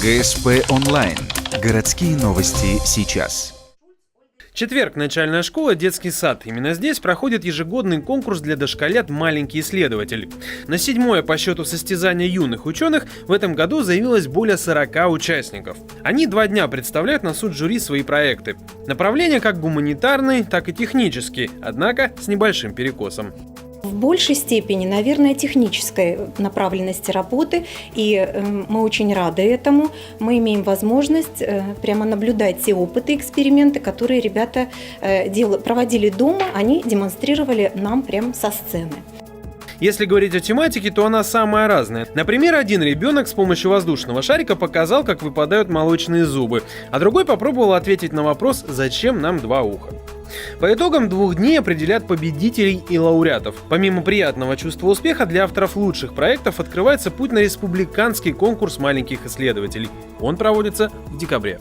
ГСП онлайн. Городские новости сейчас. Четверг. Начальная школа, детский сад. Именно здесь проходит ежегодный конкурс для дошколят «Маленький исследователь». На 7-е по счету состязания юных ученых в этом году заявилось более 40 участников. Они 2 дня представляют на суд жюри свои проекты. Направления как гуманитарные, так и технические, однако с небольшим перекосом. В большей степени, наверное, технической направленности работы, и мы очень рады этому. Мы имеем возможность прямо наблюдать те опыты, эксперименты, которые ребята проводили дома, они демонстрировали нам прямо со сцены. Если говорить о тематике, то она самая разная. Например, один ребенок с помощью воздушного шарика показал, как выпадают молочные зубы, а другой попробовал ответить на вопрос «Зачем нам 2 уха?». По итогам 2 дней определят победителей и лауреатов. Помимо приятного чувства успеха, для авторов лучших проектов открывается путь на республиканский конкурс маленьких исследователей. Он проводится в декабре.